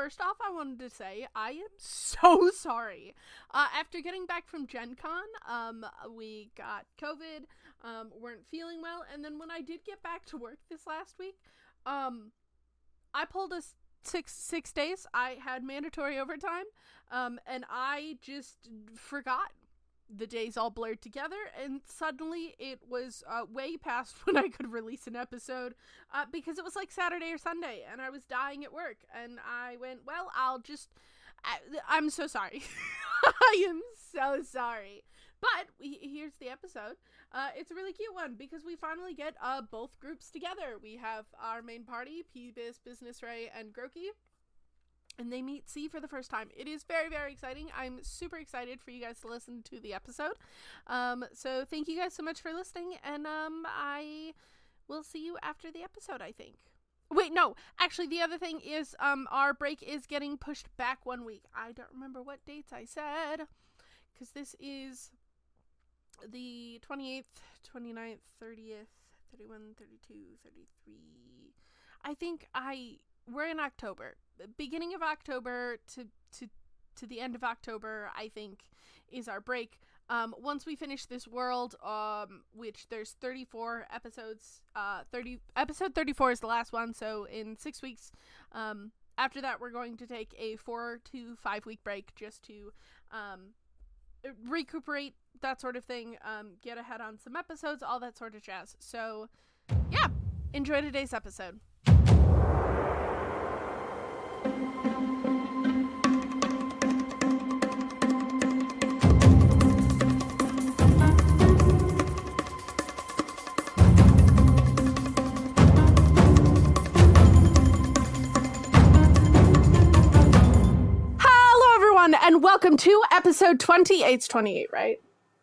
first off, I wanted to say I am so sorry. After getting back from Gen Con, we got COVID, weren't feeling well, and then when I did get back to work this last week, I pulled a six days. I had mandatory overtime, and I just forgot. The days all blurred together, and suddenly it was way past when I could release an episode, because it was like Saturday or Sunday, and I was dying at work, and I went, well, I'm so sorry. I am so sorry. But here's the episode. It's a really cute one, because we finally get both groups together. We have our main party, Peebus, Business Ray, and Groki. And they meet C for the first time. It is very, very exciting. I'm super excited for you guys to listen to the episode. So thank you guys so much for listening. And I will see you after the episode, I think. Wait, no. Actually, the other thing is our break is getting pushed back 1 week. I don't remember what dates I said. Because this is the 28th, 29th, 30th, 31, 32, 33. I think we're in October. Beginning of October to the end of October, I think, is our break. Once we finish this world, which there's 34 episodes, episode 34 is the last one, so in 6 weeks, after that we're going to take a 4 to 5 week break just to recuperate, that sort of thing, get ahead on some episodes, all that sort of jazz. So yeah, enjoy today's episode. And welcome to episode 28. It's 28, right?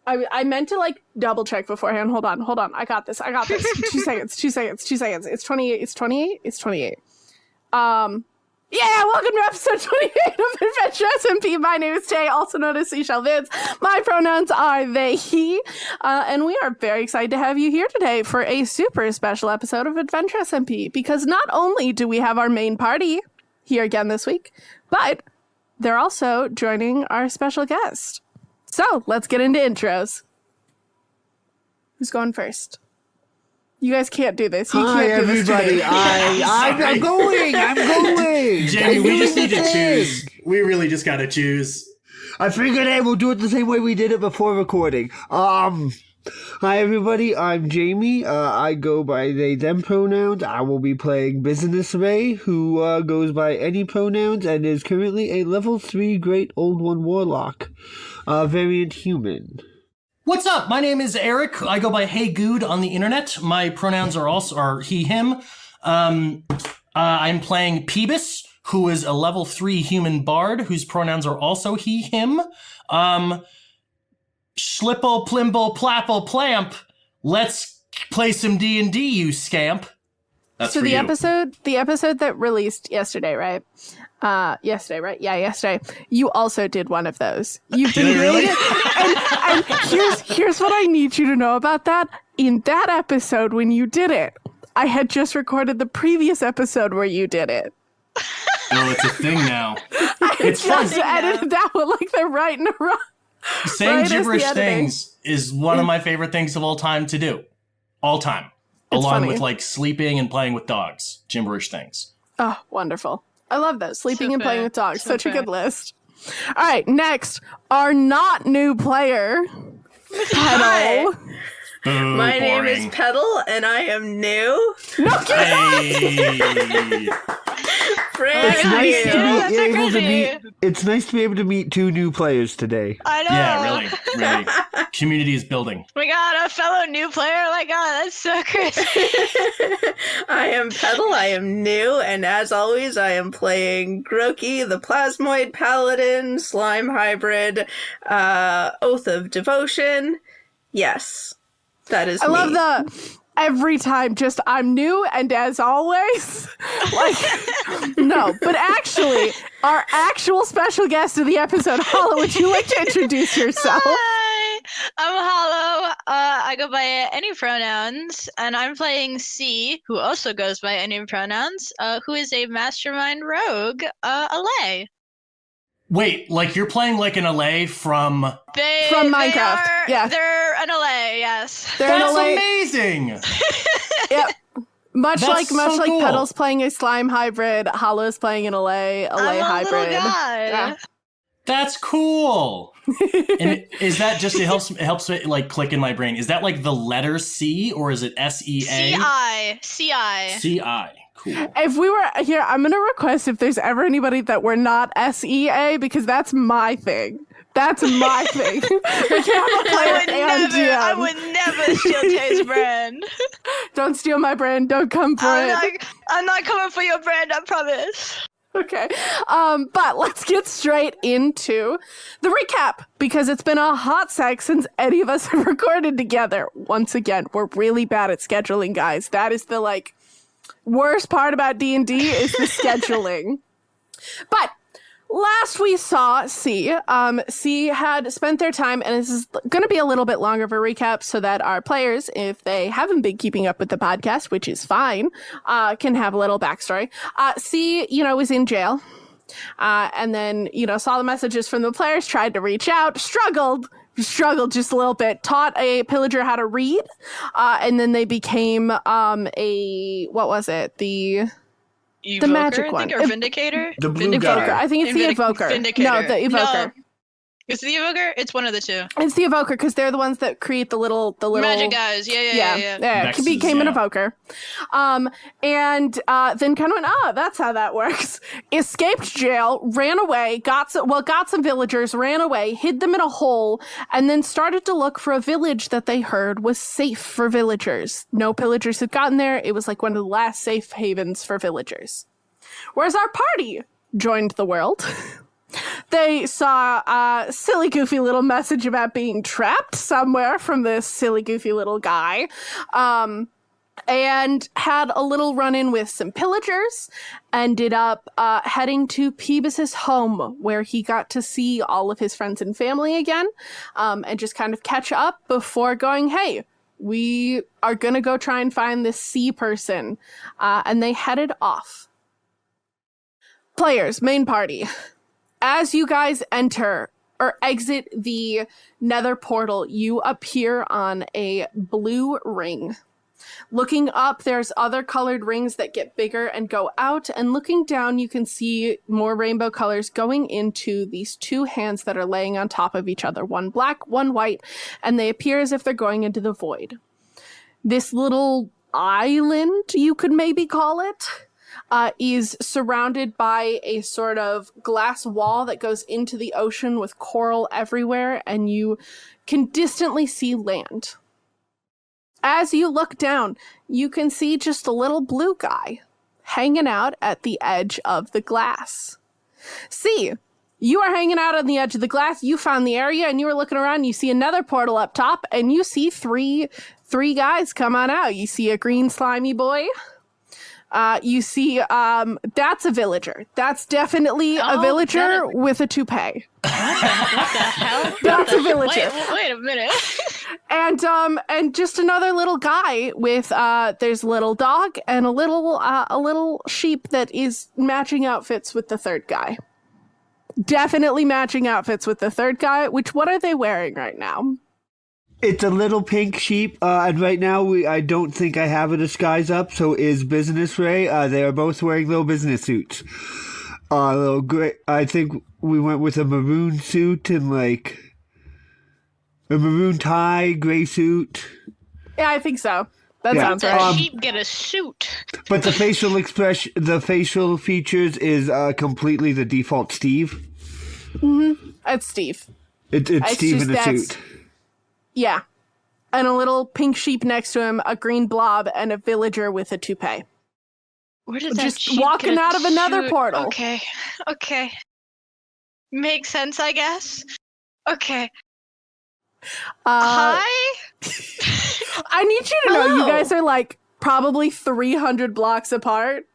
I meant to double check beforehand. Hold on. I got this. 2 seconds. It's 28. It's 28. Yeah, welcome to episode 28 of Adventure SMP. My name is Tay, also known as Seashell Vids. My pronouns are they, he. And we are very excited to have you here today for a super special episode of Adventure SMP. Because not only do we have our main party here again this week, but they're also joining our special guest. So, let's get into intros. Who's going first? You guys can't do this. Hi, everybody. I'm going. Jamie, we just need to choose. We really just got to choose. I figured, hey, we'll do it the same way we did it before recording. Hi, everybody. I'm Jamie. I go by they, them pronouns. I will be playing Business Ray, who goes by any pronouns and is currently a level 3 Great Old One Warlock. Variant human. What's up? My name is Eric. I go by Hey Good on the internet. My pronouns are he, him. I'm playing Peebus, who is a level 3 human bard, whose pronouns are also he, him. Schlipple, plimble, plapple, plamp. Let's play some D&D, you scamp. That's so the you. The episode that released yesterday, right? Yesterday, right? Yeah, yesterday. You also did one of those. You did really? And here's what I need you to know about that. In that episode, when you did it, I had just recorded the previous episode where you did it. Oh, it's a thing now. It's fun. I edited that one like they're right in a row. Saying right gibberish things is one of my favorite things of all time to do. All time. It's along funny. with sleeping and playing with dogs. Gibberish things. Oh, wonderful. I love those. Sleeping and playing with dogs. Such a good list. All right, next, our not new player, Petal. My name is Petal, and I am new. No, hey. It's nice to be able to meet 2 new players today. I know. Yeah, really. Community is building. We got a fellow new player. Oh my god, that's so crazy. I am Petal, I am new, and as always, I am playing Groki, the Plasmoid Paladin, Slime Hybrid, Oath of Devotion. Yes, that is me. I love the every time, just I'm new and as always. No, but actually, our actual special guest of the episode, Hala, would you like to introduce yourself? Hi. I'm Hollow. I go by any pronouns, and I'm playing C, who also goes by any pronouns, who is a mastermind rogue, Allay. Wait, like you're playing like an Allay from... From Minecraft, yeah. They're an Allay, yes. They're an That's Allay. amazing! Yep. Much That's so like cool. Petal's playing a slime hybrid, Hollow's playing an Allay I'm a hybrid. little guy. Yeah. That's cool. And is that just it helps it like click in my brain? Is that like the letter C or is it SEA? CI. CI. Cool. If we were here, I'm gonna request if there's ever anybody that we're not SEA, because that's my thing. That's my thing. We can't play I would never steal Tay's brand. Don't steal my brand. Don't come for it. I'm not coming for your brand, I promise. Okay. But let's get straight into the recap, because it's been a hot sec since any of us have recorded together. Once again, we're really bad at scheduling, guys. That is the worst part about D&D is the scheduling. But last we saw C had spent their time, and this is going to be a little bit longer of a recap so that our players, if they haven't been keeping up with the podcast, which is fine, can have a little backstory. C, was in jail, and then, saw the messages from the players, tried to reach out, struggled just a little bit, taught a pillager how to read, and then they became Evoker, magic I one. think, or Vindicator? The blue Evoker. guy. I think it's the Evoker. Vindicator. No, the Evoker. No. Is it the Evoker? It's one of the two. It's the Evoker, because they're the ones that create the little Magic guys. Yeah. Vexes, became an yeah. Evoker. And then kind of went, that's how that works. Escaped jail, ran away, got some villagers, ran away, hid them in a hole, and then started to look for a village that they heard was safe for villagers. No pillagers had gotten there. It was like one of the last safe havens for villagers. Whereas our party joined the world. They saw a silly, goofy little message about being trapped somewhere from this silly, goofy little guy, and had a little run-in with some pillagers, ended up heading to Peebus's home, where he got to see all of his friends and family again, and just kind of catch up before going, hey, we are going to go try and find this C person, and they headed off. Players, main party. As you guys enter or exit the nether portal, you appear on a blue ring. Looking up, there's other colored rings that get bigger and go out, and looking down, you can see more rainbow colors going into these two hands that are laying on top of each other, one black, one white, and they appear as if they're going into the void. This little island, you could maybe call it, is surrounded by a sort of glass wall that goes into the ocean with coral everywhere, and you can distantly see land. As you look down, you can see just a little blue guy hanging out at the edge of the glass. See, you are hanging out on the edge of the glass, you found the area, and you were looking around, you see another portal up top, and you see three guys come on out. You see a green slimy boy. You see, that's a villager. That's definitely a villager with a toupee. What the hell? That's a villager. Wait a minute. And just another little guy with, there's a little dog and a little sheep that is matching outfits with the third guy. Definitely matching outfits with the third guy, what are they wearing right now? It's a little pink sheep, and right now I don't think I have a disguise up, so is Business Ray. They are both wearing little business suits. Little gray. I think we went with a maroon suit and a maroon tie, gray suit. Yeah, I think so. That Yeah. sounds The right. sheep get a suit. But the facial expression, the facial features is completely the default Steve. It's Steve. It's Steve just in a that's- suit. Yeah. And a little pink sheep next to him, a green blob, and a villager with a toupee. Where did that Just sheep walking get a out of another suit? portal. Okay. Makes sense, I guess. Okay. Hi? I need you to know you Hello. guys are probably 300 blocks apart.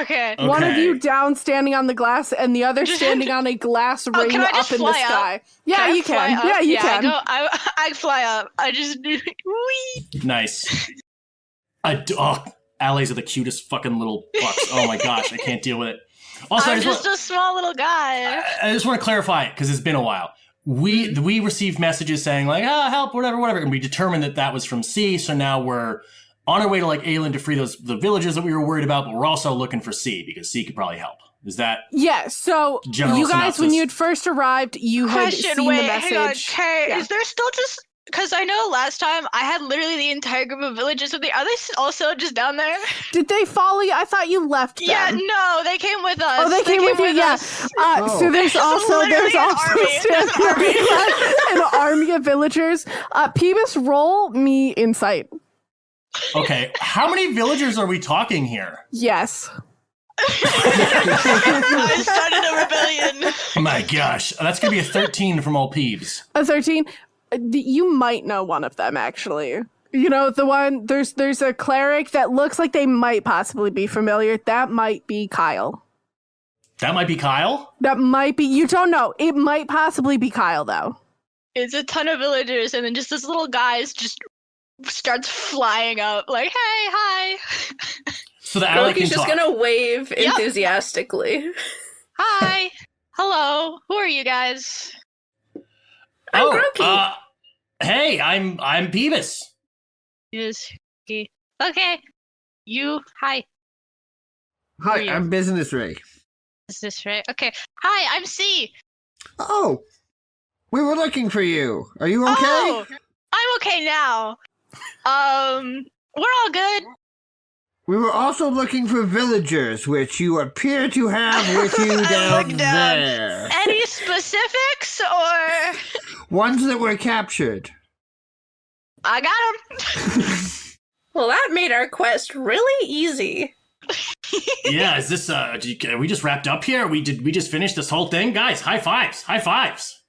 Okay. One of Okay. you down standing on the glass and the other standing on a glass ring can I up just in the fly up? sky. Yeah, I you fly can. up? Yeah, you can. I fly up. I just whee. Nice. Allies are the cutest fucking little fucks. Oh my gosh, I can't deal with it. Also, I'm just a small little guy. I just want to clarify it because it's been a while. We received messages saying like, help, whatever, and we determined that was from C. So now we're on our way to like Aelin to free the villages that we were worried about, but we're also looking for C because C could probably help. Is that Yeah, so General you guys, synopsis. when you had first arrived, you had Question, seen wait, the hang on. message. Okay, Yeah. is there still just... Because I know last time I had literally the entire group of villagers with me. Are they also just down there? Did they follow you? I thought you left them. Yeah, no, they came with us. Oh, they came with you. Yeah. us. So there's also literally an army. There's an army. an army of villagers. Peebus, roll me insight. okay? How many villagers are we talking here? Yes. I started a rebellion. My gosh, that's gonna be a 13 from all peeves. A 13. You might know one of them, actually. You know, the one, there's a cleric that looks like they might possibly be familiar. That might be Kyle. That might be Kyle. That might be, you don't know. It might possibly be Kyle, though. It's a ton of villagers, and then just this little guy just starts flying up, like, hey, hi. So the ally can Groki's just talk. gonna wave Yep. enthusiastically. Hi. Hello. Who are you guys? I'm Groki. Hey, I'm Peebus. Yes. Okay. You. Hi. Hi, Yeah. I'm Business Ray. Is this right? Okay. Hi, I'm C. Oh, we were looking for you. Are you okay? Oh, I'm okay now. We're all good. We were also looking for villagers, which you appear to have with you down Look down. there. Any specifics or? Ones that were captured. I got them. Well, that made our quest really easy. Yeah, is this are we just wrapped up here? We just finished this whole thing, guys? High fives! High fives!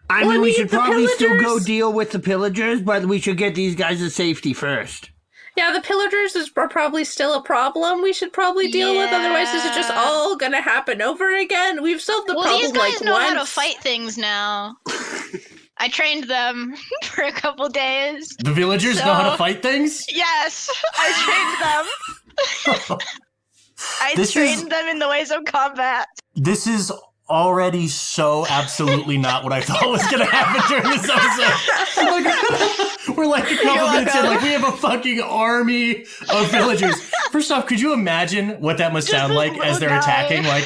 I Well, mean, I we mean, should the probably still go pillagers- deal with the pillagers, but we should get these guys to safety first. Yeah, the pillagers are probably still a problem we should probably deal with. Otherwise, this is just Yeah. all gonna happen over again. We've solved the Well, problem these guys like know once. how to fight things now. I trained them for a couple days. The villagers know how to So- fight things? Yes, I trained them. I This is- trained them in the ways of combat. This is already so absolutely not what I thought was gonna happen during this episode. We're like a couple You're minutes in, welcome. like we have a fucking army of villagers. First off, could you imagine what that must Just sound this like as little they're guy. attacking? Like,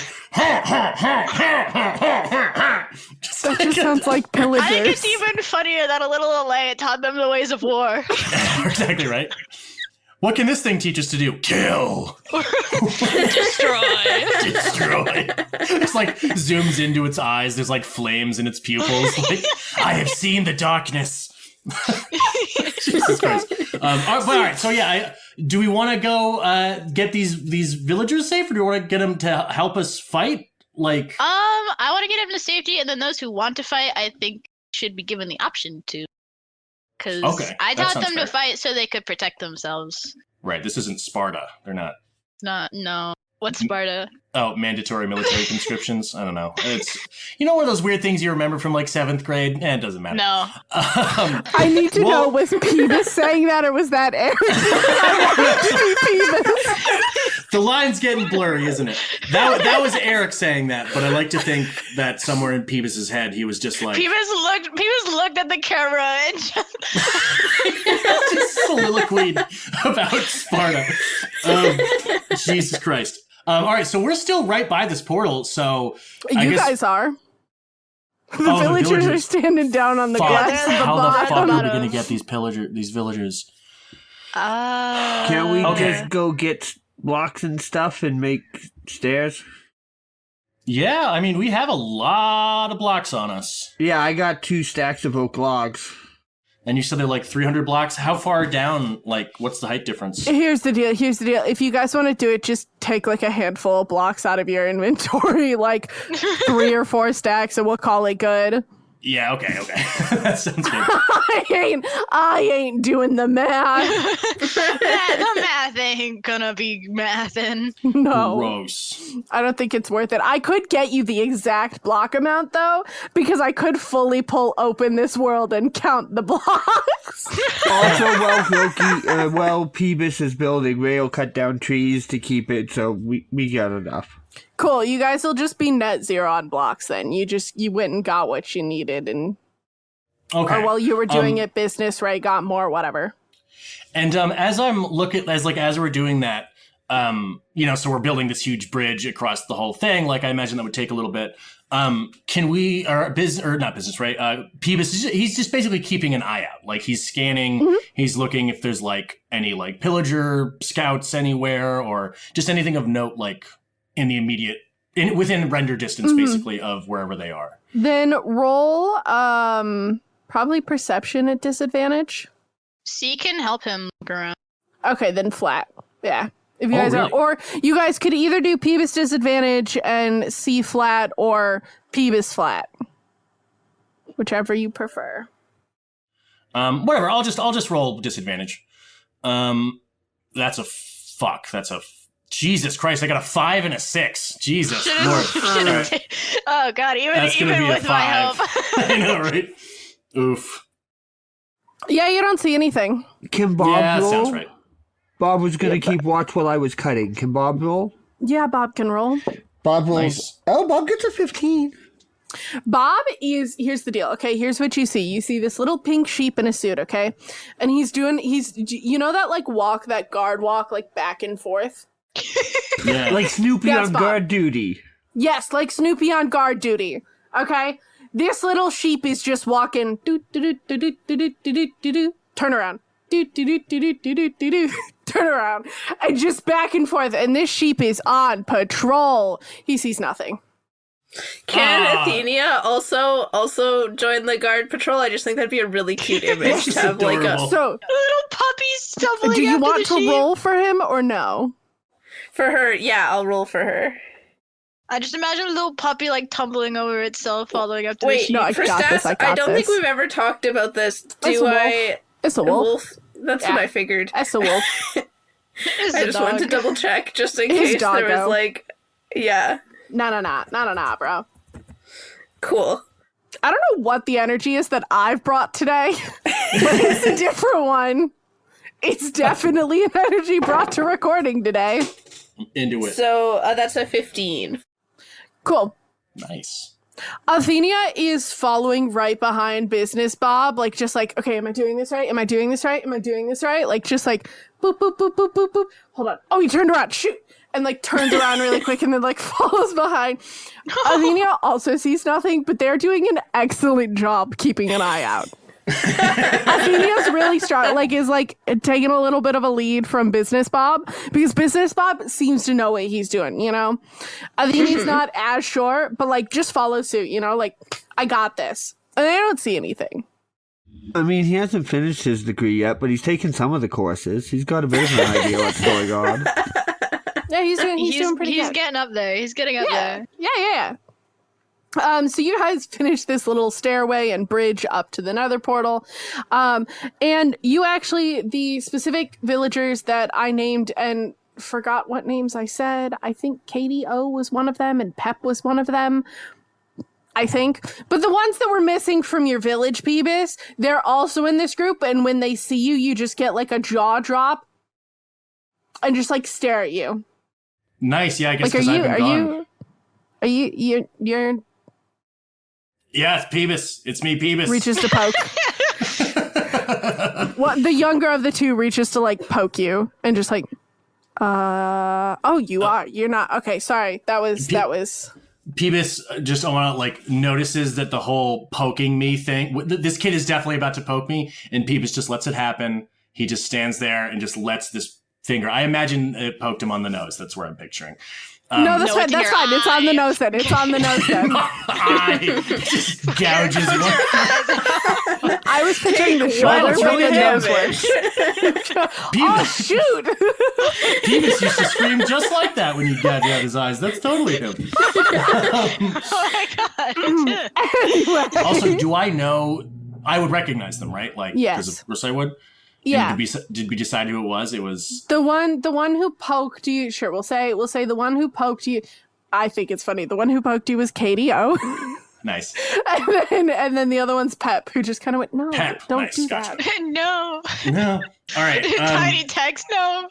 That just sounds like pillagers. I think it's even funnier that a little Alay taught them the ways of war. exactly right. What can this thing teach us to do? Kill, Destroy. destroy. It's like zooms into its eyes. There's like flames in its pupils. Like, I have seen the darkness. Jesus Christ. All right. So yeah, do we want to go get these villagers safe, or do we want to get them to help us fight? Like, I want to get him to safety, and then those who want to fight, I think, should be given the option to. Because Okay, I that taught sounds them fair. to fight so they could protect themselves. right? This isn't Sparta. They're not. No. What's Sparta? Oh, mandatory military conscriptions. I don't know. It's one of those weird things you remember from like 7th grade. It doesn't matter. No. I need to know, was Peebus saying that or was that Eric? I want it to be Peebus. The line's getting blurry, isn't it? That was Eric saying that, but I like to think that somewhere in Peebus's head he was just like Peebus looked at the camera and just soliloquied about Sparta. Jesus Christ. All right, so we're still right by this portal, so I You guess, guys are. The Oh, the villagers are villagers. standing down on the Fuck. grass at the How the bottom. fuck are we bottom. gonna get these villagers? Can't we Okay. just go get blocks and stuff and make stairs? Yeah, I mean we have a lot of blocks on us. Yeah, I got 2 stacks of oak logs. And you said they're like 300 blocks. How far down? Like, what's the height difference? Here's the deal. If you guys want to do it, just take like a handful of blocks out of your inventory, like 3 or 4 stacks, and we'll call it good. Yeah, okay. That sounds good. I ain't doing the math. The math ain't gonna be mathin'. No. Gross. I don't think it's worth it. I could get you the exact block amount, though, because I could fully pull open this world and count the blocks. Also, while Peebus is building, Ray'll cut down trees to keep it, so we got enough. Cool. You guys will just be net zero on blocks then. You went and got what you needed, and Okay. or while you were doing it, business, right? Got more, whatever. And as I'm looking, as we're doing that, so we're building this huge bridge across the whole thing. Like I imagine that would take a little bit. Can we, or business, or not business, right? Peebus, he's just basically keeping an eye out. Like he's scanning, he's looking if there's like any like pillager scouts anywhere, or just anything of note, like in the immediate, within render distance, basically, of wherever they are. Then roll, probably perception at disadvantage. C can help him look around. Okay, then flat. Yeah. If you Oh, guys really? or you guys could either do Peebus disadvantage and C flat or Peebus flat. Whichever you prefer. Whatever. I'll just roll disadvantage. That's a fuck. Jesus Christ! I got a 5 and a 6. Jesus Lord. Oh God! That's gonna Even be a with my 5. help. I know, right? Oof. Yeah, you don't see anything. Can Bob Yeah, roll? sounds right. Bob was going to keep watch while I was cutting. Can Bob roll? Yeah, Bob can roll. Bob rolls. Nice. Oh, Bob gets a 15. Bob here's the deal, okay? Here's what you see. You see this little pink sheep in a suit, okay? And he's you know that like walk, that guard walk, like back and forth? Yeah. Like Snoopy That's on Bob. guard duty. Yes, like Snoopy on guard duty. Okay? This little sheep is just walking turn around. Turn around. And just back and forth. And this sheep is on patrol. He sees nothing. Can Athenia also join the guard patrol? I just think that'd be a really cute image to have like a adorable. So Little puppy stumbling. do you after want the to sheep. roll for him or no? for her. Yeah, I'll roll for her. I just imagine a little puppy like tumbling over itself, following up to the Wait, sheep. No, I for got stats, this, I don't got think this. we've ever talked about this. It's a Do wolf. I? It's a A wolf. wolf? That's Yeah. what I figured. That's a wolf. It's I a just wanted to dog. double check just in His case there was doggo. like, yeah, No, bro. cool. I don't know what the energy is that I've brought today, but it's a different one. It's definitely an energy brought to recording today. Into it. So that's a 15. Cool. Nice. Athenia is following right behind Business Bob, like just like, okay, am I doing this right? Am I doing this right? Am I doing this right? Like just like boop boop boop boop boop boop. Hold on. Oh, he turned around. Shoot. And like turns around really quick and then like follows behind. Athenia also sees nothing, but they're doing an excellent job keeping an eye out. Athenia's really strong, like is like taking a little bit of a lead from Business Bob because Business Bob seems to know what he's doing, you know? Athenia's not as sure, but like just follow suit, you know? Like, I got this. And they don't see anything. I mean, he hasn't finished his degree yet, but he's taken some of the courses. He's got a bit of an idea what's going on. Yeah, he's doing pretty He's good. getting up there. He's getting up there. Yeah. So you guys finish this little stairway and bridge up to the nether portal. And you actually, the specific villagers that I named and forgot what names I said, I think Katie O was one of them and Pep was one of them. I think. But the ones that were missing from your village, Peebus, they're also in this group. And when they see you, you just get like a jaw drop and just like stare at you. Nice. Yeah, I guess Like, because I've been gone. You're Yeah, it's Peebus. It's me, Peebus. reaches to poke. What the younger of the two reaches to like poke you and just like, you're not okay. Sorry, that was. Peebus just like notices that the whole poking me thing. This kid is definitely about to poke me, and Peebus just lets it happen. He just stands there and just lets this finger. I imagine it poked him on the nose. That's where I'm picturing. No, that's No, fine. it's in That's your fine. It's on the eye. nose then. It's on the nose then. Eye just gouges one. I was picturing the Wow, shoulder it's where really the nose damage. was. Oh, shoot. Peebus used to scream just like that when you gouge out his eyes. That's totally him. Oh my god. Anyway. Also, do I know? I would recognize them, right? Like, Yes. because of course I would. Yeah. And did we decide who it was? It was. The one who poked you, sure, we'll say the one who poked you. I think it's funny. The one who poked you was KDO. Nice. and then the other one's Pep, who just kind of went, no, Pep, don't nice, do gotcha. that. No. No. All right. Tiny text, no.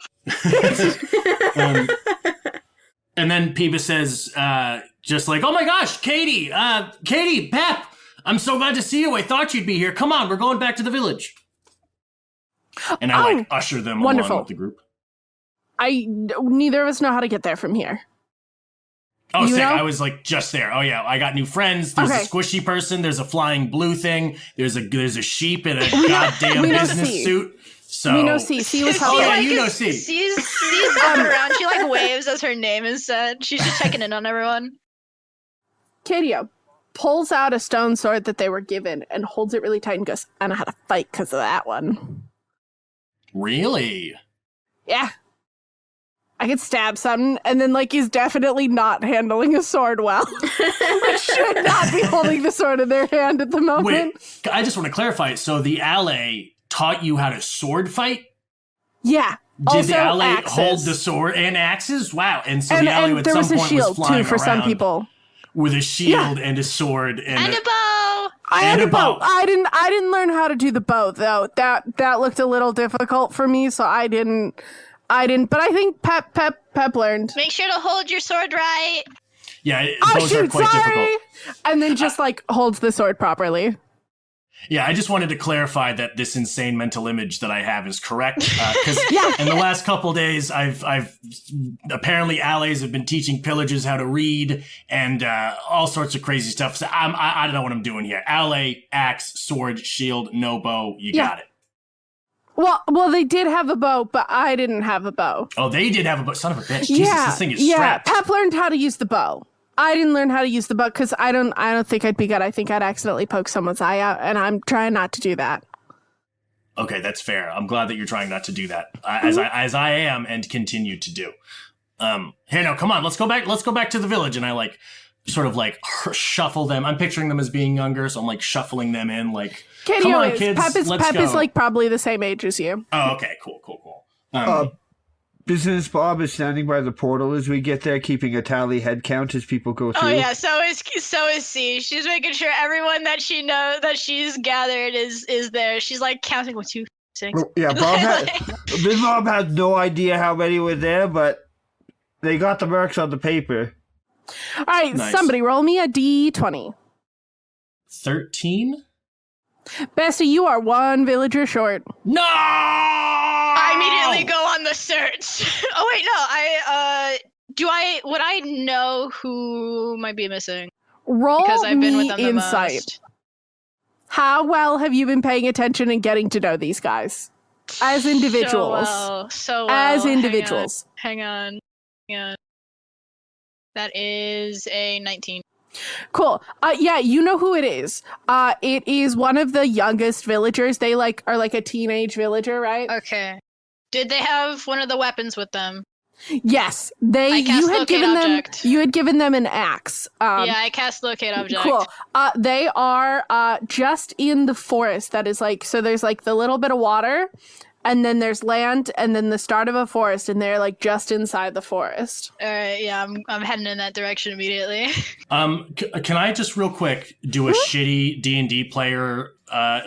And then Peebus says, just like, oh my gosh, Katie, Pep, I'm so glad to see you. I thought you'd be here. Come on, we're going back to the village. And I like usher them wonderful. along with the group. Neither of us know how to get there from here. Oh, You sick. know? I was like just there. Oh yeah, I got new friends. There's Okay. a squishy person. There's a flying blue thing. There's a sheep in a know- goddamn we know business C. suit. So We know C. C was Oh helping. yeah, you know C. She's going around. She like waves as her name is said. She's just checking in on everyone. KDO pulls out a stone sword that they were given and holds it really tight and goes, I know how to fight because of that one. Really? Yeah. I could stab something, and then, like, he's definitely not handling a sword well. Like, should not be holding the sword in their hand at the moment. Wait, I just want to clarify. So the ally taught you how to sword fight? Yeah. Did Also, the ally axes. hold the sword and axes? Wow. And so And, the ally and at there some was a point shield, was flying too, for some around people. with a shield and a sword And a bow. I had And a a bow. bow. I didn't learn how to do the bow, though. That looked a little difficult for me, so I didn't, but I think Pep learned. Make sure to hold your sword right. Yeah, Oh, those are shoot, quite sorry! difficult. And then just, like, holds the sword properly. Yeah, I just wanted to clarify that this insane mental image that I have is correct. Because in the last couple days, I've apparently allies have been teaching pillagers how to read and all sorts of crazy stuff. So I don't know what I'm doing here. Ally, axe, sword, shield, no bow. You got it. Well, they did have a bow, but I didn't have a bow. Oh, they did have a bow. Son of a bitch. Jesus, this thing is strapped. Pep learned how to use the bow. I didn't learn how to use the bow because I don't think I'd be good. I think I'd accidentally poke someone's eye out, and I'm trying not to do that. Okay, that's fair. I'm glad that you're trying not to do that, as I am and continue to do. Here, no, come on, let's go back. Let's go back to the village, and I like sort of like shuffle them. I'm picturing them as being younger, so I'm like shuffling them in. Like, come on, kids, let's go. Pep is like probably the same age as you. Oh, okay, cool. Business Bob is standing by the portal as we get there, keeping a tally head count as people go through. Oh yeah, so is C. She's making sure everyone that she knows that she's gathered is there. She's like counting 1, 2, 6. Well, yeah, Biz Bob has no idea how many were there, but they got the marks on the paper. All right, Nice. somebody roll me a d20. 13? Bestie, you are one villager short. No! I immediately go on the search. Oh wait, no. Would I know who might be missing? Roll Because I've been with me them the insight. most. How well have you been paying attention and getting to know these guys as individuals? So well. As individuals. Hang on. That is a 19. Cool. Yeah, you know who it is. It is one of the youngest villagers. They are like a teenage villager, right? Okay. Did they have one of the weapons with them? Yes. I cast locate object. You had given them an axe. Yeah, I cast locate object. Cool. They are just in the forest. That is like, so there's like the little bit of water, and then there's land, and then the start of a forest, and they're like just inside the forest. All right, yeah, I'm heading in that direction immediately. Can I just real quick do a shitty D&D player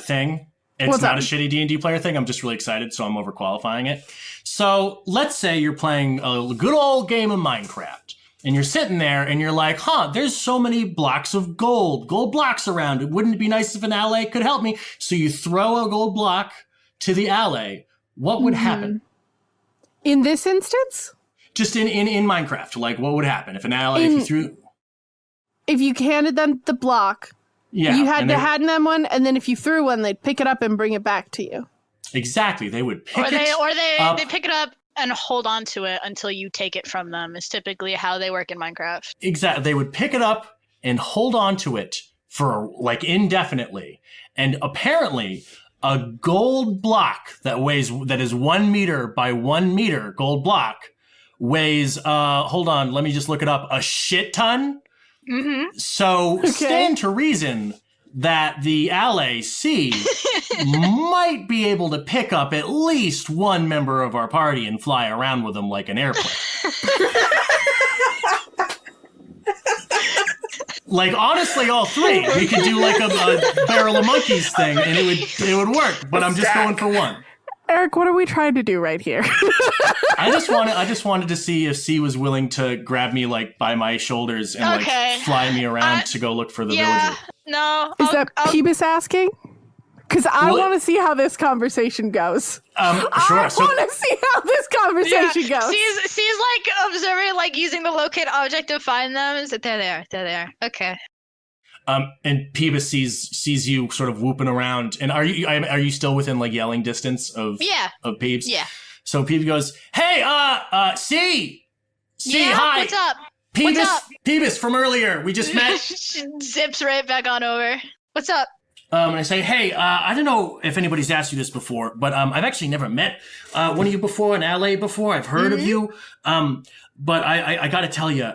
thing? It's What's not up? a shitty D&D player thing. I'm just really excited, so I'm overqualifying it. So let's say you're playing a good old game of Minecraft, and you're sitting there, and you're like, there's so many blocks of gold blocks around. Wouldn't it be nice if an ally could help me? So you throw a gold block to the ally. What would happen? In this instance, Just in Minecraft, like what would happen if an ally, if you threw... if you handed them the block, Yeah, you had and to they- hand them one, and then if you threw one, they'd pick it up and bring it back to you. Exactly, they would pick Or it they up. pick it up and hold on to it until you take it from them is typically how they work in Minecraft. Exactly. They would pick it up and hold on to it for like indefinitely. And apparently a gold block that is 1 meter by 1 meter gold block weighs, hold on, let me just look it up, a shit ton. Mm-hmm. So stand to reason that the ally C might be able to pick up at least one member of our party and fly around with them like an airplane. Like, honestly, all three. We could do like a barrel of monkeys thing and it would work, but I'm just going for one. Eric, what are we trying to do right here? I just wanted to see if C was willing to grab me like by my shoulders and like fly me around to go look for the villager. No. Is that Peebus asking? Because I want to see how this conversation goes. Sure. I want to see how this conversation goes. C's like observing, like using the locate object to find them. Is it there they are. Okay. And Peebus sees you sort of whooping around. And are you still within like yelling distance of Peebs? Yeah. So Peebs goes, "Hey, C, hi. What's up? Peebus, What's up? Peebus from earlier. We just met." Zips right back on over. What's up? And I say, "Hey, I don't know if anybody's asked you this before, but I've actually never met one of you before, an ally before. I've heard of you, but I got to tell you,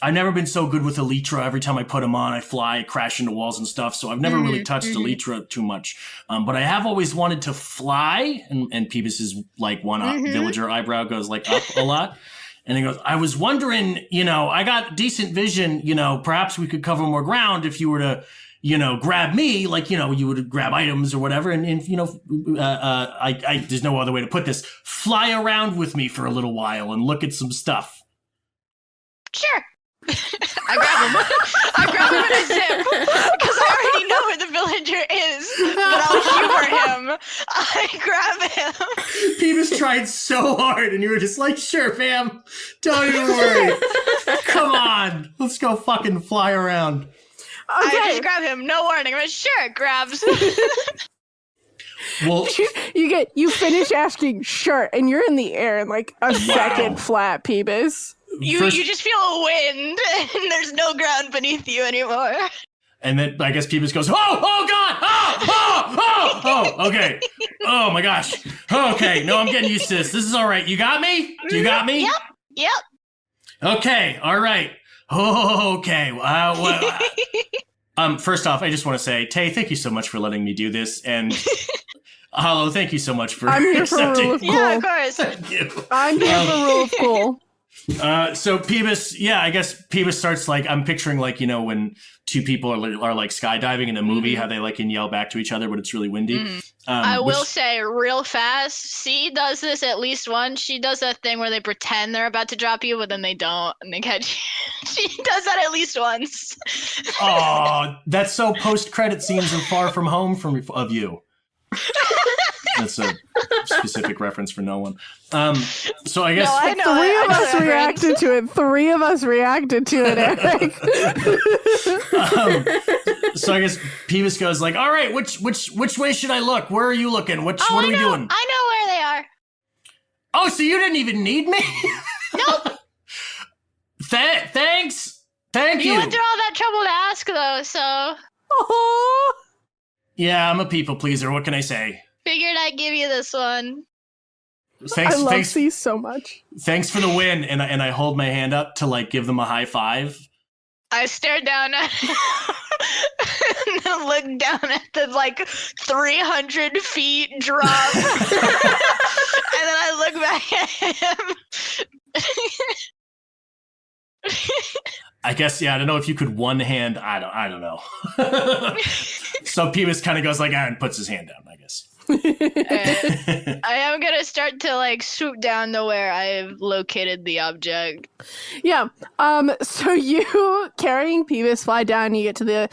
I've never been so good with Elytra. Every time I put him on, I fly, crash into walls and stuff. So I've never really touched Elytra too much. But I have always wanted to fly." And Peebus's like villager eyebrow goes like up a lot. And he goes, "I was wondering, I got decent vision. Perhaps we could cover more ground if you were to, grab me, like, you would grab items or whatever. And there's no other way to put this. Fly around with me for a little while and look at some stuff." Sure. I grab him in a zip because I already know where the villager is, but I'll humor him. I grab him. Peebus tried so hard and you were just like, "Sure, fam. Don't even worry. Come on. Let's go fucking fly around." Okay. I just grab him. No warning. But sure, grabs. Well, you finish asking sure, and you're in the air in like a second flat, Peebus. You just feel a wind, and there's no ground beneath you anymore. And then I guess Peebus goes, oh God, oh, okay. Oh my gosh. Okay, no, I'm getting used to this. This is all right. You got me? You got me? Yep. Okay, all right. Oh, okay. First off, I just want to say, Tay, thank you so much for letting me do this, and Hollow, thank you so much for accepting. Rule of cool. Yeah, of course. Thank you. I'm here for rule of cool. So Peebus, I guess Peebus starts like, I'm picturing like, when two people are like skydiving in a movie, how they like can yell back to each other, but it's really windy. I will say real fast, C does this at least once. She does that thing where they pretend they're about to drop you, but then they don't, and they catch you. She does that at least once. Oh, that's so post-credit scenes of Far From Home of you. That's a specific reference for no one. So I guess three of us reacted to it. Three of us reacted to it, Eric. So I guess Peebus goes like, "All right, which way should I look? Where are you looking? What are we doing?" I know where they are. Oh, so you didn't even need me? Nope. Thanks. Thank you. You went through all that trouble to ask, though, so. Oh. Yeah, I'm a people pleaser. What can I say? Figured I'd give you this one. I love C so much. Thanks for the win, and I hold my hand up to like give them a high five. I stare down at him and then look down at the like 300 feet drop, and then I look back at him. I guess, I don't know if you could one hand. I don't know. So Peebus kind of goes like, and puts his hand down, I guess. I am gonna start to like swoop down to where I've located the object. Yeah. So you carrying Peebus fly down, you get to the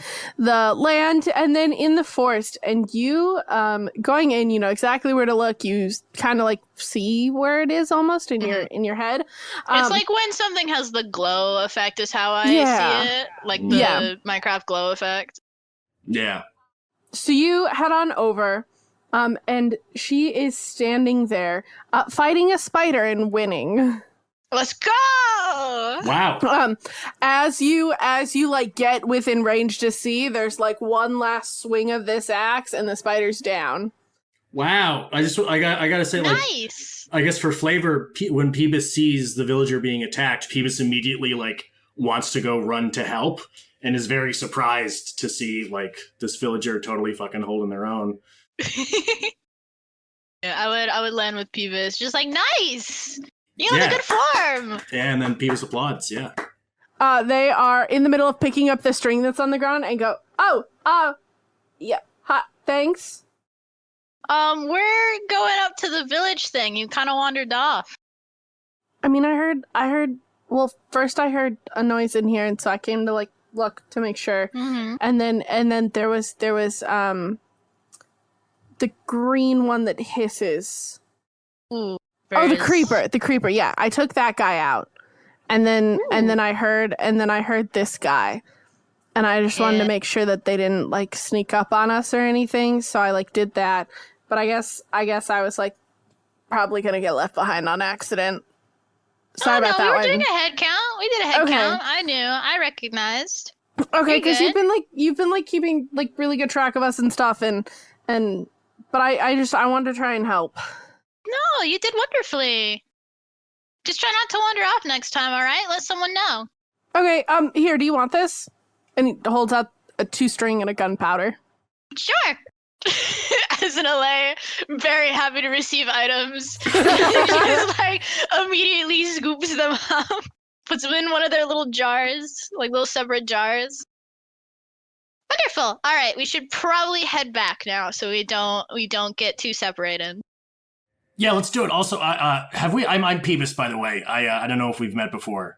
land, and then in the forest, and you going in, you know exactly where to look. You kind of like see where it is almost in your head. It's like when something has the glow effect is how I see it. Like the Minecraft glow effect. Yeah. So you head on over. And she is standing there, fighting a spider and winning. Let's go! Wow. As you like get within range to see, there's like one last swing of this axe, and the spider's down. Wow. I gotta say, like, Nice. I guess for flavor, when Peebus sees the villager being attacked, Peebus immediately like wants to go run to help and is very surprised to see like this villager totally fucking holding their own. Yeah, I would land with Peeves. Just like, nice! You have Yeah. a good form! And then Peebus applauds, yeah. They are in the middle of picking up the string that's on the ground and go, yeah, thanks. We're going up to the village thing. You kind of wandered off. I mean, I heard, well, first I heard a noise in here, and so I came to, like, look to make sure. Mm-hmm. And then there was, the green one that hisses. Ooh, Oh, the birds. creeper, yeah. I took that guy out. And then I heard this guy. And I just wanted to Yeah. make sure that they didn't, like, sneak up on us or anything, so I, like, did that. But I guess I was, like, probably gonna get left behind on accident. Sorry about we that were one. doing a head count. We did a head Okay. count. I knew. I recognized. Okay, because You're you've been keeping like really good track of us and stuff, but I wanted to try and help. No, you did wonderfully. Just try not to wander off next time, all right? Let someone know. Okay, here, do you want this? And he holds out a 2-string and a gunpowder. Sure. As an LA, very happy to receive items. She just like immediately scoops them up, puts them in one of their little jars, like little separate jars. Wonderful. All right, we should probably head back now, so we don't get too separated. Yeah, let's do it. Also, have we? I'm Peebus, by the way. I don't know if we've met before.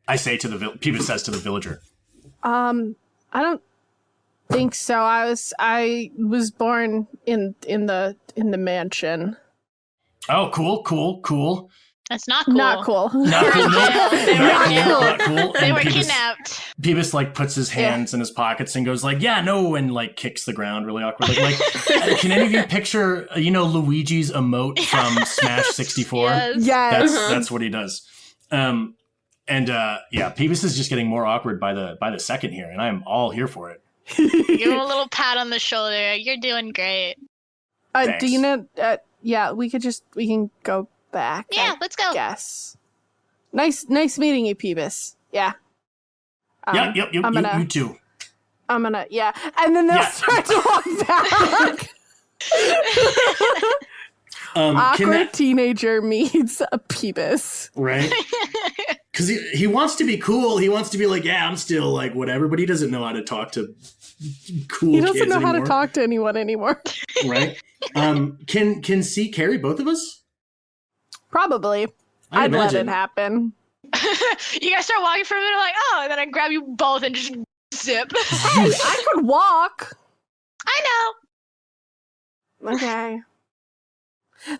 I say to the Peebus says to the villager. I don't think so. I was born in the mansion. Oh, cool. That's not cool. Not cool. Not cool. No, They were not kidnapped. cool. They And were Peebus- kidnapped. Peebus like puts his hands in his pockets and goes like, "Yeah, no," and like kicks the ground really awkwardly. Like, can any of you picture, Luigi's emote from Smash 64? Yes. Yes. That's what he does. Peebus is just getting more awkward by the second here, and I'm all here for it. Give him a little pat on the shoulder. You're doing great. Thanks. Do you know? Yeah, we can go back. Yeah, let's go. Yes. Nice meeting you, Peebus. Yeah. Yep. You too. I'm gonna, yeah. And then they'll Yeah. start to walk back. Awkward teenager meets a Peebus. Right? Because he wants to be cool. He wants to be like, yeah, I'm still like whatever, but he doesn't know how to talk to cool He kids doesn't know how to anymore, talk to anyone anymore. Right? Can C carry both of us? Probably. I I'd let imagine. it happen. You guys start walking for a minute, like, oh, and then I grab you both and just zip. Hey, I could walk. I know. Okay.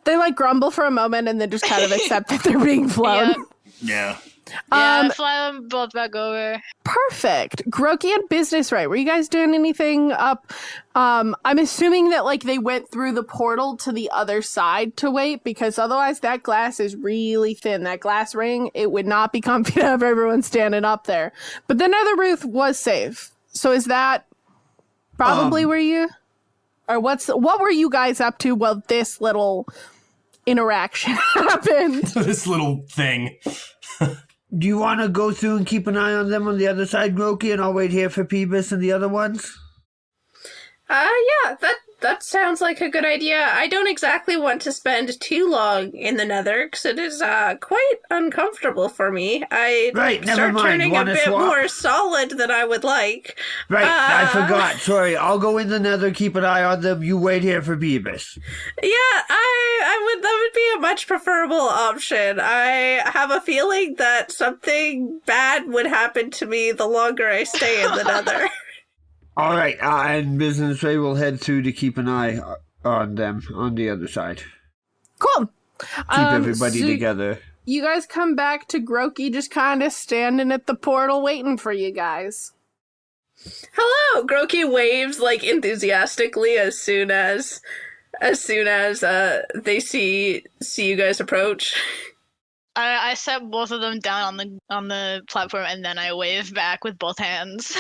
They like grumble for a moment and then just kind of accept that they're being flown. Yep. Yeah. Yeah, fly them both back over. Perfect. Groki and Business Right. Were you guys doing anything up? I'm assuming that like they went through the portal to the other side to wait, because otherwise that glass is really thin. That glass ring, it would not be comfy to have everyone standing up there. But the Nether Roof was safe. So is that probably where you, or what were you guys up to while this little interaction happened? This little thing. Do you want to go through and keep an eye on them on the other side, Groki, and I'll wait here for Peebus and the other ones? Yeah, that sounds like a good idea. I don't exactly want to spend too long in the Nether, because it is quite uncomfortable for me. I Right, never start mind. turning a Wanna bit swap? more solid than I would like. Right, I Uh, forgot. Sorry, I'll go in the Nether, keep an eye on them. You wait here for Peebus. Yeah, that would be a much preferable option. I have a feeling that something bad would happen to me the longer I stay in the Nether. All right, and Business Ray will head through to keep an eye on them on the other side. Cool. Keep everybody together. You guys come back to Groki just kind of standing at the portal waiting for you guys. Hello, Groki waves like enthusiastically as soon as they see you guys approach. I set both of them down on the platform, and then I wave back with both hands.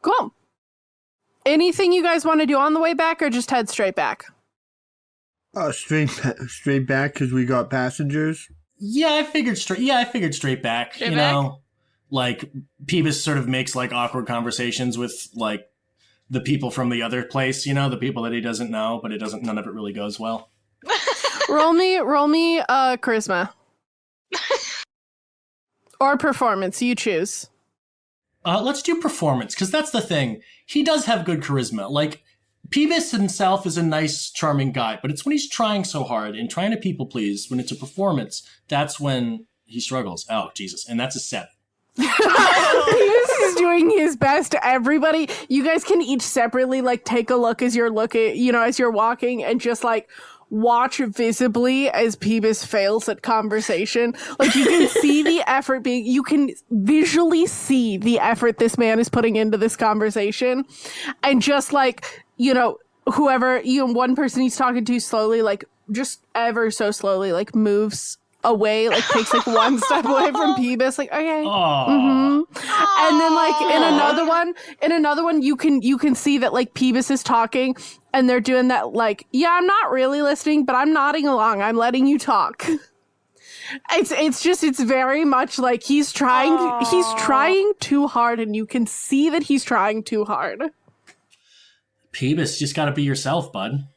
Cool. Anything you guys want to do on the way back, or just head straight back? Straight back because we got passengers. Yeah, I figured straight back. Straight you back? know, like Peebus sort of makes like awkward conversations with like the people from the other place. You know, the people that he doesn't know, but none of it really goes well. roll me charisma. Or performance, you choose. Let's do performance, because that's the thing. He does have good charisma. Like, Peebus himself is a nice, charming guy, but it's when he's trying so hard and trying to people please, when it's a performance, that's when he struggles. Oh, Jesus. And that's a 7. Peebus is doing his best. Everybody, you guys can each separately like take a look as you're as you're walking, and just like watch visibly as Peebus fails at conversation. Like, you can see the effort you can visually see the effort this man is putting into this conversation. And just like, whoever, one person he's talking to slowly, like just ever so slowly, like moves away, like takes like one step away from Peebus, like, okay. And then like in another one you can see that like Peebus is talking and they're doing that like, yeah, I'm not really listening, but I'm nodding along, I'm letting you talk. It's very much like he's trying too hard, and you can see that he's trying too hard. Peebus, just gotta be yourself, bud.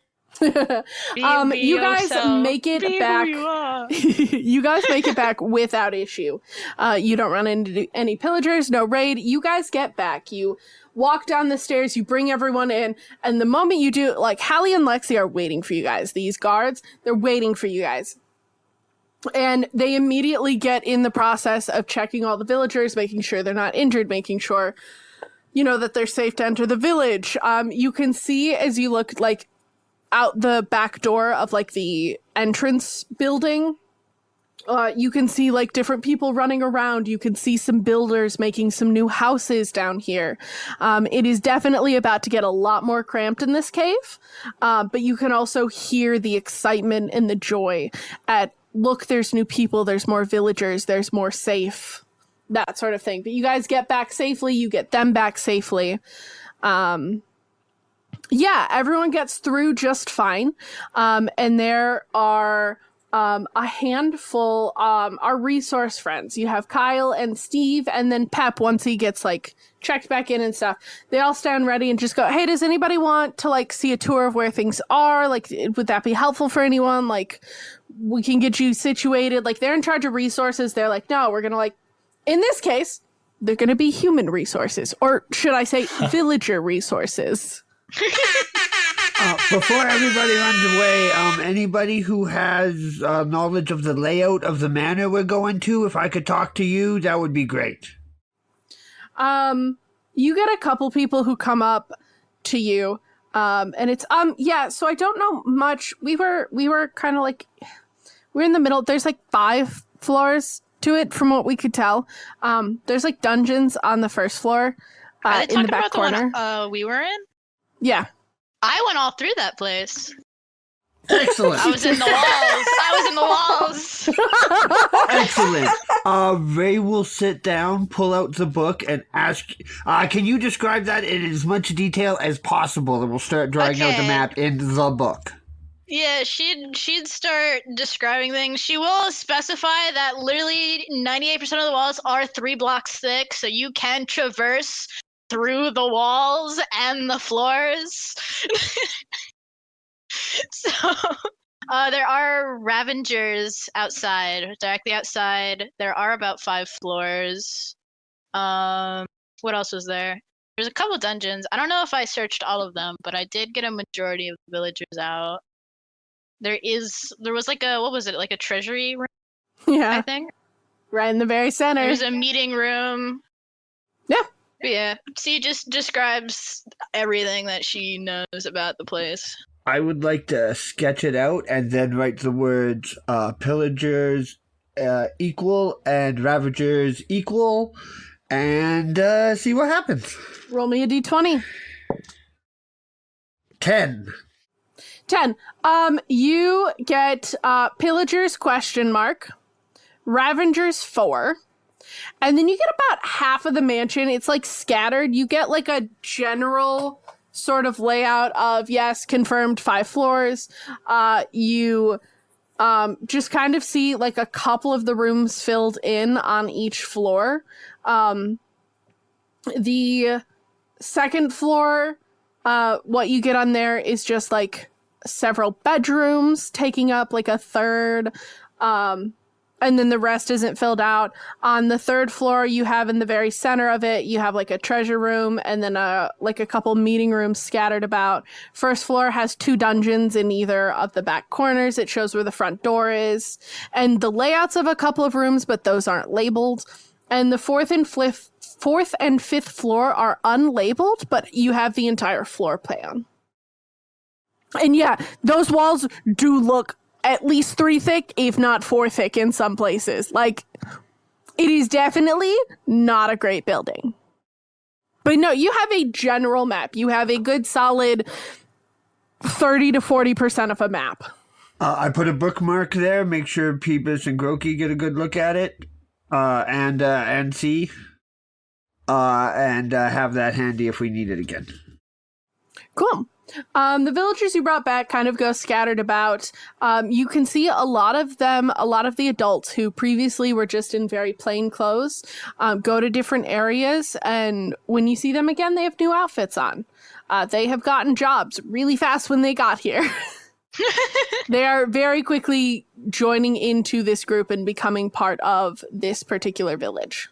You guys make it back. You guys make it back without issue. You don't run into any pillagers, no raid. You guys get back. You walk down the stairs, you bring everyone in, and the moment you do, like, Hallie and Lexi are waiting for you guys. These guards, they're waiting for you guys. And they immediately get in the process of checking all the villagers, making sure they're not injured, making sure, that they're safe to enter the village. You can see as you look, like, out the back door of like the entrance building, you can see like different people running around. You can see some builders making some new houses down here. It is definitely about to get a lot more cramped in this cave, but you can also hear the excitement and the joy at, look, there's new people, there's more villagers, there's more safe, that sort of thing. But you guys get back safely, you get them back safely. Yeah, everyone gets through just fine. And there are a handful, our resource friends. You have Kyle and Steve, and then Pep, once he gets like checked back in and stuff. They all stand ready and just go, hey, does anybody want to like see a tour of where things are? Like, would that be helpful for anyone? Like, we can get you situated. Like, they're in charge of resources. They're like, no, we're gonna like, in this case, they're gonna be human resources. Or should I say villager resources? Before everybody runs away, anybody who has knowledge of the layout of the manor we're going to, if I could talk to you, that would be great. You get a couple people who come up to you, and it's yeah. So I don't know much. We were kind of like, we're in the middle. There's like 5 floors to it, from what we could tell. There's like dungeons on the first floor, Are they in the talking back about corner. the one we were in? Yeah. I went all through that place. Excellent. I was in the walls. Excellent. Ray will sit down, pull out the book, and ask, can you describe that in as much detail as possible? And we'll start drawing out the Okay. map in the book. Yeah, she'd start describing things. She will specify that literally 98% of the walls are 3 blocks thick, so you can traverse through the walls and the floors. So there are Ravengers outside, directly outside. There are about 5 floors. What else was there? There's a couple dungeons. I don't know if I searched all of them, but I did get a majority of the villagers out. There was like a treasury room, I Yeah. think. Right in the very center. There's a meeting room. Yeah. Yeah. She just describes everything that she knows about the place. I would like to sketch it out and then write the words pillagers equal and ravagers equal and see what happens. Roll me a d20. 10. 10. You get pillagers ? Ravengers 4. And then you get about half of the mansion. It's like scattered. You get like a general sort of layout of, yes, confirmed 5 floors. You just kind of see like a couple of the rooms filled in on each floor. The second floor, what you get on there is just like several bedrooms taking up like a third. And then the rest isn't filled out. On the third floor, you have in the very center of it, you have like a treasure room and then like a couple meeting rooms scattered about. First floor has 2 dungeons in either of the back corners. It shows where the front door is. And the layouts of a couple of rooms, but those aren't labeled. And the fourth and fifth floor are unlabeled, but you have the entire floor plan. And yeah, those walls do look at least 3 thick, if not 4 thick in some places. Like, it is definitely not a great building. But no, you have a general map. You have a good solid 30 to 40% of a map. I put a bookmark there. Make sure Peebus and Groki get a good look at it. And see. And have that handy if we need it again. Cool. The villagers you brought back kind of go scattered about. You can see a lot of them, a lot of the adults who previously were just in very plain clothes, go to different areas. And when you see them again, they have new outfits on. They have gotten jobs really fast when they got here. They are very quickly joining into this group and becoming part of this particular village.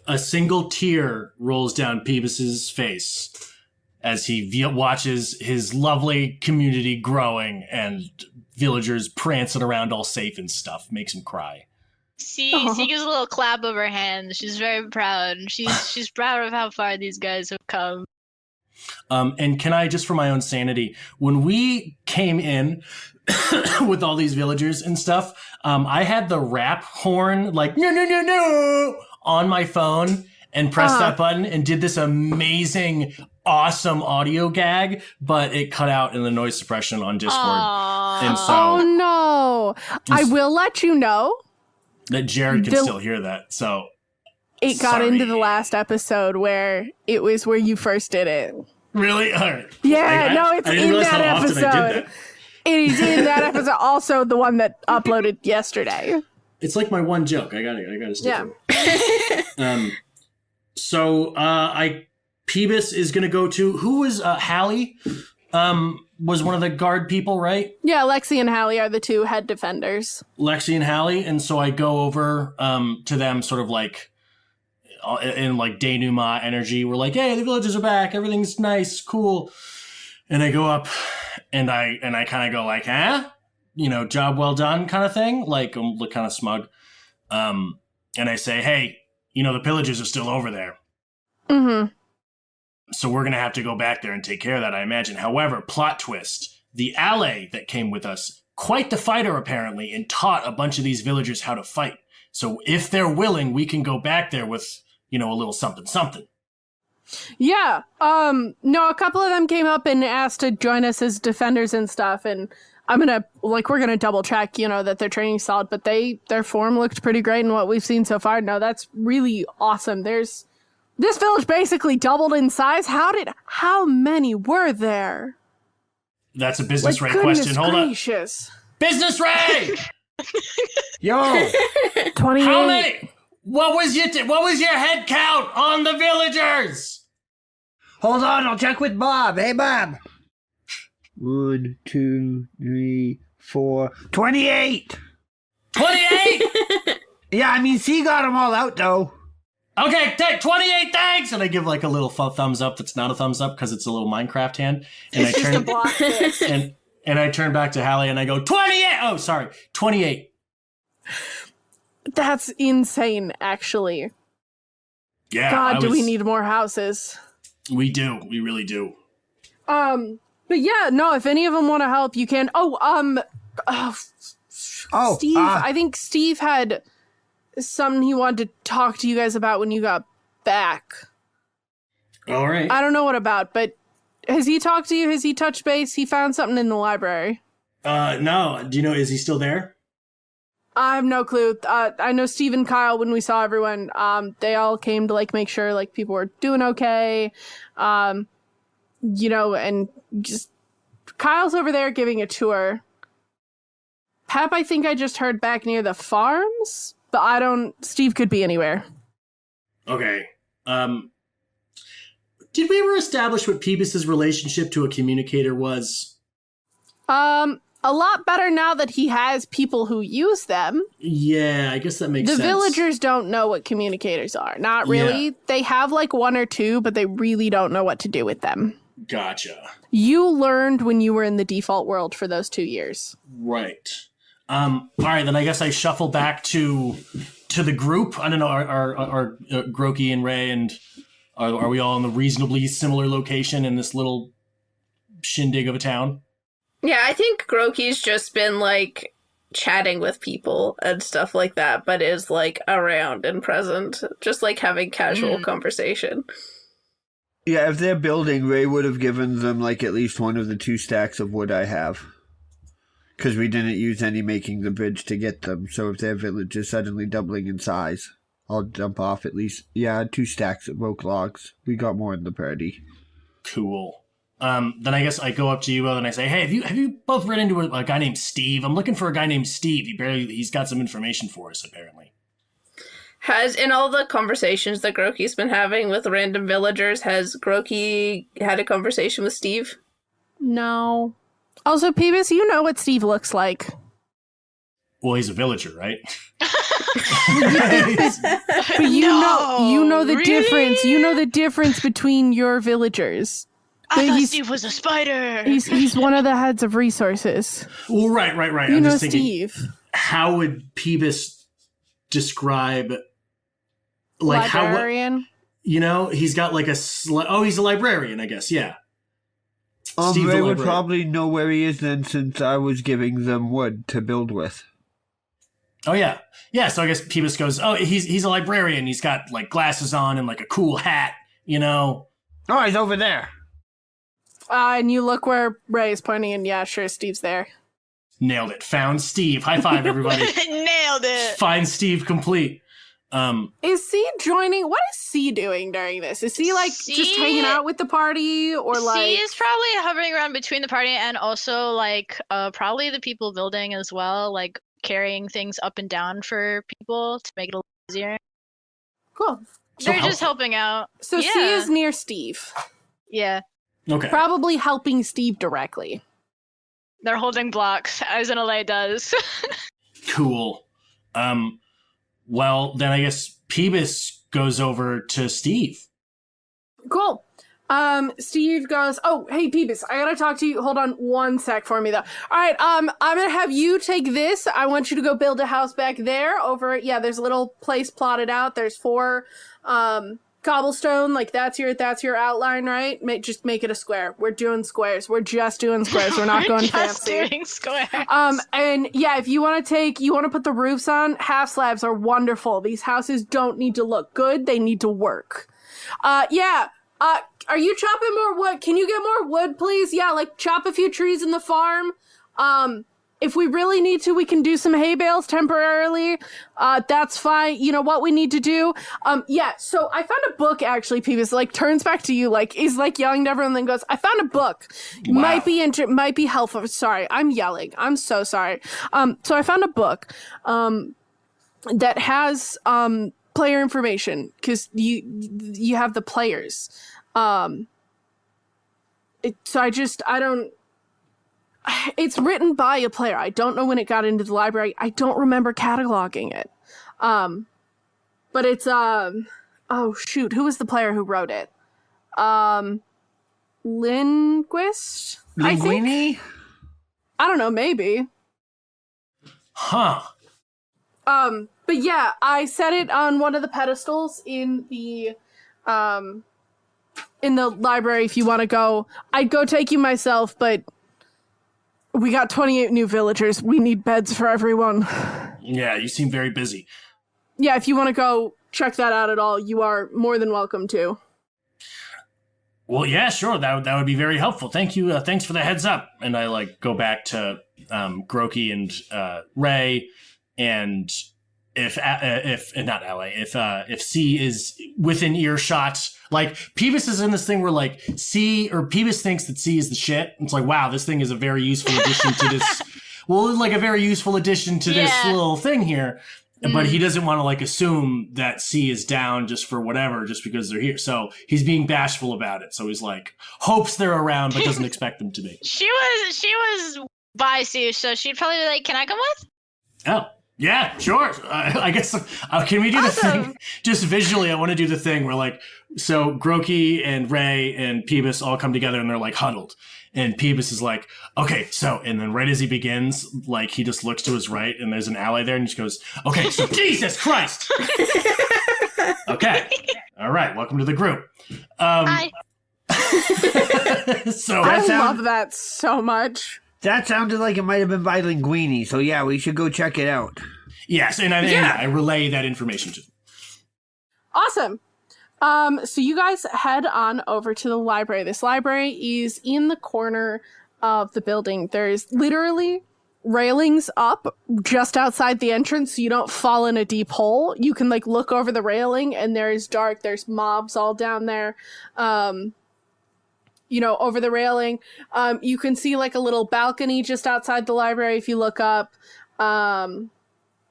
A single tear rolls down Peebus's face as he watches his lovely community growing and villagers prancing around all safe and stuff. Makes him cry. She gives a little clap of her hands. She's very proud. She's proud of how far these guys have come. And can I, just for my own sanity, when we came in with all these villagers and stuff, I had the rap horn, like, no, on my phone and pressed that button and did this amazing, awesome audio gag, but it cut out in the noise suppression on Discord. Aww. And so, oh no. I will let you know that Jared can still hear that. So it got into the last episode where it was where you first did it. Really? All right. Yeah, it's I didn't in realize that how often I did episode. that. It is in that episode, also the one that uploaded yesterday. It's like my one joke. I gotta stick Yeah. to it. So Peebus is gonna go to, who was Hallie? Was one of the guard people, right? Yeah, Lexi and Hallie are the 2 head defenders. Lexi and Hallie, and so I go over to them, sort of like in like denouement energy. We're like, hey, the villagers are back. Everything's nice, cool. And I go up, and I kind of go like, huh? You know, job well done kind of thing. Like, I'm kind of smug. And I say, hey, you know, the pillagers are still over there. Mm-hmm. So we're going to have to go back there and take care of that, I imagine. However, plot twist, the ally that came with us, quite the fighter apparently, and taught a bunch of these villagers how to fight. So if they're willing, we can go back there with, you know, a little something. Yeah. No, a couple of them came up and asked to join us as defenders and stuff, and we're gonna double check, you know, that their training's solid, but their form looked pretty great in what we've seen so far. No, that's really awesome. This village basically doubled in size. How many were there? That's a business Ray question. Hold on. Gracious. Business Ray! Yo! 28. How many? What was your head count on the villagers? Hold on, I'll check with Bob. Hey, Bob. 1, 2, 3, 4, 28! 28? Yeah, I mean, C got them all out, though. Okay, 28, thanks! And I give like a little thumbs up that's not a thumbs up because it's a little Minecraft hand. And It's just a block fist. and I turn back to Hallie and I go, 28! Oh, sorry, 28. That's insane, actually. Yeah. God, do we need more houses? We do. We really do. But yeah, no, if any of them want to help, you can. Steve, I think Steve had something he wanted to talk to you guys about when you got back. All right. I don't know what about, but has he talked to you? Has he touched base? He found something in the library. No. Do you know, is he still there? I have no clue. I know Steve and Kyle, when we saw everyone, they all came to, like, make sure, like, people were doing okay. You know, and just Kyle's over there giving a tour. Pep, I think I just heard back near the farms, but Steve could be anywhere. Okay. Did we ever establish what Peebus's relationship to a communicator was? A lot better now that he has people who use them. Yeah, I guess that makes sense. The villagers don't know what communicators are. Not really. Yeah. They have like one or two, but they really don't know what to do with them. Gotcha. You learned when you were in the default world for those 2 years. Right. All right, then I guess I shuffle back to the group. I don't know, are Groki and Ray and are we all in the reasonably similar location in this little shindig of a town? Yeah, I think Groki's just been, like, chatting with people and stuff like that, but is, like, around and present. Just, like, having casual conversation. Yeah, if they're building, Ray would have given them, like, at least one of the 2 stacks of wood I have. Because we didn't use any making the bridge to get them, so if their village is suddenly doubling in size, I'll dump off at least, 2 stacks of oak logs. We got more in the party. Cool. Then I guess I go up to you and I say, hey, have you both run into a guy named Steve? I'm looking for a guy named Steve. He's got some information for us, apparently. Has, in all the conversations that Groki's been having with random villagers, has Groki had a conversation with Steve? No. Also, Peebus, you know what Steve looks like. Well, he's a villager, right? But you know the really? difference. You know the difference between your villagers. I thought He's- Steve was a spider. He's one of the heads of resources. Well, right. You I'm know just thinking, Steve. how would Peebus describe, like, Librarian. he's got like he's a librarian, I guess, yeah. Steve the Ray would librarian. probably know where he is then, since I was giving them wood to build with. Oh, yeah. Yeah, so I guess Peebus goes, oh, he's a librarian. He's got, like, glasses on and, like, a cool hat, Oh, he's over there. And you look where Ray is pointing, and yeah, sure, Steve's there. Nailed it. Found Steve. High five, everybody. Nailed it. Find Steve complete. Is C joining? What is C doing during this? Is C, like, just C- hanging out with the party, or, like... C is probably hovering around between the party and also like probably the people building as well, like carrying things up and down for people to make it a little easier. Cool. They're just helping out. So C Yeah. is near Steve. Yeah. Okay. Probably helping Steve directly. They're holding blocks, as an LA does. Cool. Well, then I guess Peebus goes over to Steve. Cool. Steve goes, oh, hey, Peebus, I gotta talk to you. Hold on 1 sec for me, though. All right, I'm gonna have you take this. I want you to go build a house back there over, there's a little place plotted out. There's 4, cobblestone, like that's your outline, right? Just make it a square. We're doing squares. We're just doing squares. We're not going just fancy. doing squares. And yeah, if you want to put the roofs on, half slabs are wonderful. These houses don't need to look good. They need to work. Are you chopping more wood? Can you get more wood, please? Yeah, like chop a few trees in the farm. If we really need to, we can do some hay bales temporarily. That's fine. You know what we need to do? So I found a book, actually, Peebus, like, turns back to you, like, is, like, yelling to everyone, and then goes, I found a book. Wow. Might be helpful. Sorry, I'm yelling. I'm so sorry. So I found a book, that has, player information, because you have the players. It's written by a player. I don't know when it got into the library. I don't remember cataloging it. But it's, oh shoot, who was the player who wrote it? Linguist? I think? Linguini? I don't know, maybe. Huh. But yeah, I set it on one of the pedestals in the library if you want to go. I'd go take you myself, but we got 28 new villagers. We need beds for everyone. Yeah, you seem very busy. yeah, if you want to go check that out at all, you are more than welcome to. Well, yeah, sure. That would be very helpful. Thank you. Thanks for the heads up. And I like go back to Groki and Ray, and if not Ally, if C is within earshot, like Peebus is in this thing where like C or Peebus thinks that C is the shit. It's like, wow, this thing is a very useful addition to this. Well, like a very useful addition to this little thing here. But he doesn't want to like assume that C is down just for whatever, just because they're here. So he's being bashful about it. So he's like hopes they're around, but doesn't expect them to be. She was by C, so she'd probably be like, "Can I come with?" Oh, yeah, sure. I guess. Can we do the thing? Just visually, I want to do the thing where like, so Groki and Ray and Peebus all come together and they're like huddled. And Peebus is like, okay, so, and then right as he begins, like, he just looks to his right and there's an ally there and he just goes, okay, so Jesus Christ! Okay. All right, welcome to the group. Hi. So I love that so much. That sounded like it might have been by Linguini, so yeah, we should go check it out. yes, and I relay that information to them. Awesome. So you guys head on over to the library. This library is in the corner of the building. There's literally railings up just outside the entrance so you don't fall in a deep hole. You can like look over the railing and there is dark. There's mobs all down there. Over the railing. You can see like a little balcony just outside the library if you look up.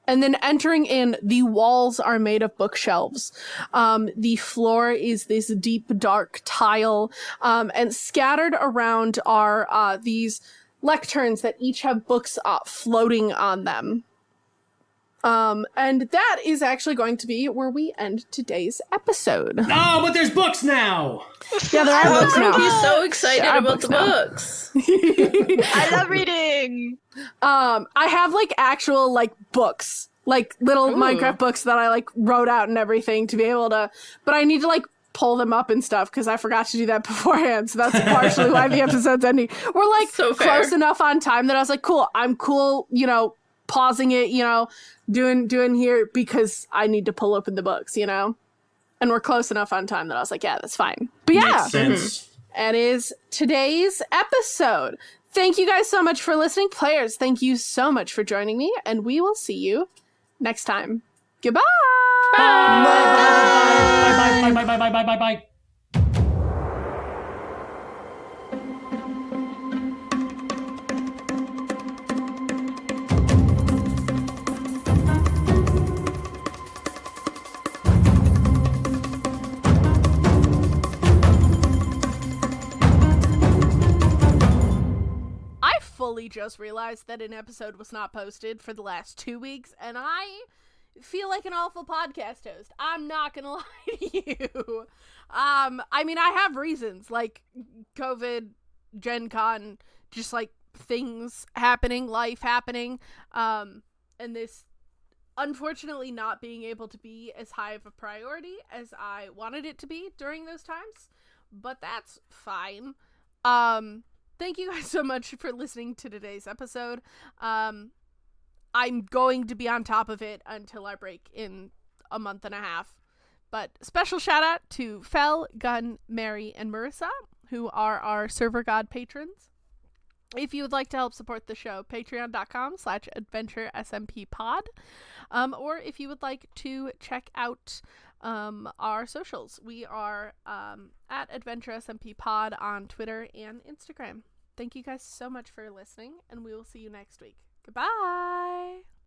And then entering in, the walls are made of bookshelves. The floor is this deep, dark tile. And scattered around are these lecterns that each have books floating on them. And that is actually going to be where we end today's episode. Oh, but there's books now! Yeah, there are books now. He's so excited about the books. I love reading. I have like actual like books, like little Minecraft books that I like wrote out and everything to be able to, but I need to like pull them up and stuff because I forgot to do that beforehand. So that's partially why the episode's ending. We're like So close fair. enough on time that I was like, cool, I'm cool, pausing it, doing here because I need to pull open the books, and we're close enough on time that I was like, yeah, that's fine. But yeah, Makes sense. that is today's episode. Thank you guys so much for listening. Players, thank you so much for joining me, and we will see you next time. Goodbye! Bye, bye, bye, bye, bye, bye, bye, bye. I fully just realized that an episode was not posted for the last 2 weeks, and I feel like an awful podcast host. I'm not gonna lie to you. I have reasons, like COVID, Gen Con, just like things happening, life happening, and this unfortunately not being able to be as high of a priority as I wanted it to be during those times, but that's fine. Thank you guys so much for listening to today's episode. I'm going to be on top of it until I break in a month and a half. But special shout out to Fel, Gunn, Mary, and Marissa, who are our server god patrons. If you would like to help support the show, patreon.com/adventuresmpod. Or if you would like to check out our socials, we are at AdventureSMPPod on Twitter and Instagram. Thank you guys so much for listening, and we will see you next week. Goodbye!